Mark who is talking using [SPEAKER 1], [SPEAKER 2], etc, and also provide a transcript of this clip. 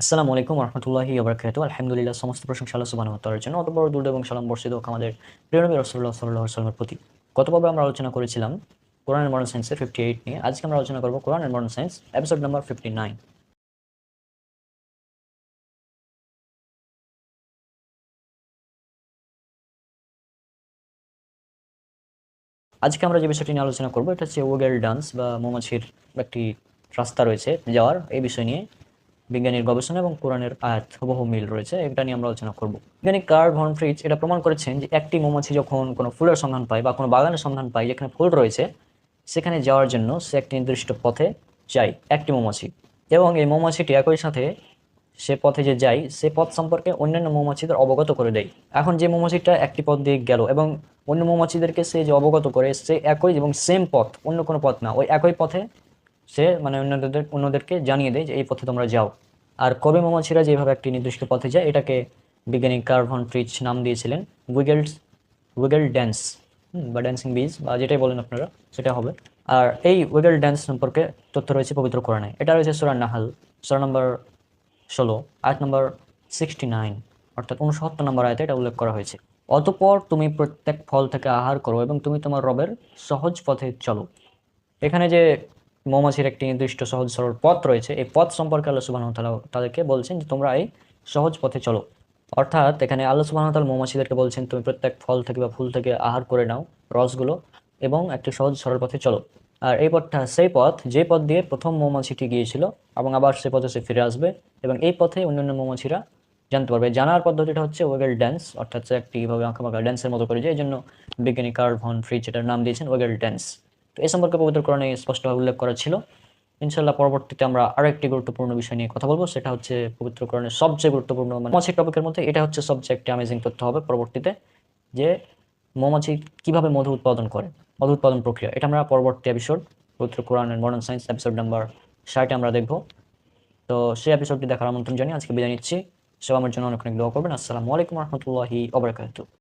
[SPEAKER 1] আসসালামু আলাইকুম রহমতুল্লাহি ওয়া আলহামদুলিল্লাহ, সমস্ত প্রশংসা আল্লাহ সুবহানাহু ওয়া তাআলার জন্য। অতঃপর দুরূদ এবং সালাম বর্ষিত হোক আমাদের প্রিয় নবী রাসূলুল্লাহ সাল্লাল্লাহু আলাইহি ওয়াসাল্লামের প্রতি। গত পর্বে আমরা আলোচনা করেছিলাম কোরআন এন্ড মডার্ন সায়েন্সের 58 নিয়ে। আজকে আমরা আলোচনা করব কোরআন and modern science episode number 59। আজকে আমরা যে বিষয়টি নিয়ে আলোচনা করব এটা হচ্ছে ওয়েগেল ডান্স বা মৌমাছির একটি রাস্তা রয়েছে যাওয়ার, এই বিষয় নিয়ে বিজ্ঞানীর গবেষণা এবং কোরআনের আয়াত হুবহু মিল রয়েছে, এটা নিয়ে আমরা আলোচনা করব। বিজ্ঞানী কার্ল ভন ফ্রিচ এটা প্রমাণ করেছেন যে একটি মৌমাছি যখন কোনো ফুলের সন্ধান পায় বা কোনো বাগানের সন্ধান পায় যেখানে ফুল রয়েছে, সেখানে যাওয়ার জন্য সে একটি নির্দিষ্ট পথে যায়, একটি মৌমাছি। এবং এই মৌমাছিটি একই সাথে সে পথে যে যায় সে পথ সম্পর্কে অন্যান্য মৌমাছিদের অবগত করে দেয়। এখন যে মৌমাছিটা একটি পথ দিয়ে গেল এবং অন্য মৌমাছিদেরকে সে যে অবগত করে, সে একই এবং সেম পথ, অন্য কোনো পথ না, ওই একই পথে সে মানে অন্যদেরকে জানিয়ে দেয় যে এই পথে তোমরা যাও। আর কবি মৌমাছিরা যেভাবে একটি নির্দিষ্ট পথে যায়, এটাকে বিজ্ঞানী কার্ল ভন ফ্রিচ নাম দিয়েছিলেন উইগেলস উইগেল ড্যান্স বা ড্যান্সিং বিজ বা যেটাই বলেন আপনারা সেটা হবে। আর এই উইগেল ড্যান্স সম্পর্কে তথ্য রয়েছে পবিত্র কোরআনে। এটা রয়েছে সূরা নাহাল, সূরা নম্বর 16, আয়াত নম্বর 69, অর্থাৎ 69 নম্বর আয়াতে এটা উল্লেখ করা হয়েছে। অতঃপর তুমি প্রত্যেক ফল থেকে আহার করো এবং তুমি তোমার রবের সহজ পথে চলো। এখানে যে মৌমাছির একটি নির্দিষ্ট সহজ সরল পথ রয়েছে, এই পথ সম্পর্কে আল্লাহ সুবহানাহু ওয়া তাআলা তাদেরকে বলছেন যে তোমরা এই সহজ পথে চলো। অর্থাৎ এখানে আল্লাহ সুবহানাহু ওয়া তাআলা মৌমাছিদেরকে বলছেন তুমি প্রত্যেক ফল থেকে বা ফুল থেকে আহার করে নাও রসগুলো এবং একটি সহজ সরল পথে চলো। আর এই পথটা সেই পথ যে পথ দিয়ে প্রথম মৌমাছিটি গিয়েছিল এবং আবার সে পথে সে ফিরে আসবে, এবং এই পথে অন্যান্য মৌমাছিরা জানতে পারবে। জানার পদ্ধতিটা হচ্ছে ওয়েগেল ড্যান্স, অর্থাৎ সে একটি ভাবে আঁকাবাঁকা ড্যান্সের মতো করে যায়, এই জন্য বিজ্ঞানী কার্ল ভন ফ্রিচ এটার নাম দিয়েছেন ওয়েগেল ড্যান্স। তো এই সম্পর্কে পবিত্র কোরআনে স্পষ্টভাবে উল্লেখ করা ছিল। ইনশাল্লাহ পরবর্তীতে আমরা আরো একটি গুরুত্বপূর্ণ বিষয় নিয়ে কথা বলবো, সেটা হচ্ছে পবিত্র কোরআনের সবচেয়ে গুরুত্বপূর্ণ মানে মৌমাছি টপিকের মধ্যে এটা হচ্ছে সবচেয়ে একটি অ্যামেজিং তথ্য হবে পরবর্তীতে, যে মৌমাছি কিভাবে মধু উৎপাদন করে, মধু উৎপাদন প্রক্রিয়া। এটা আমরা পরবর্তী এপিসোড পবিত্র কোরআনের মডার্ন সায়েন্স এপিসোড নাম্বার 60 আমরা দেখবো। তো সেই এপিসোডটি দেখার আমন্ত্রণ জানিয়ে আজকে বিদায় নিচ্ছি। সব আমার জন্য অনেক অনেক দোয়া করবেন। আসসালামু আলাইকুম রহমতুল্লাহি ওয়া বারাকাতুহু।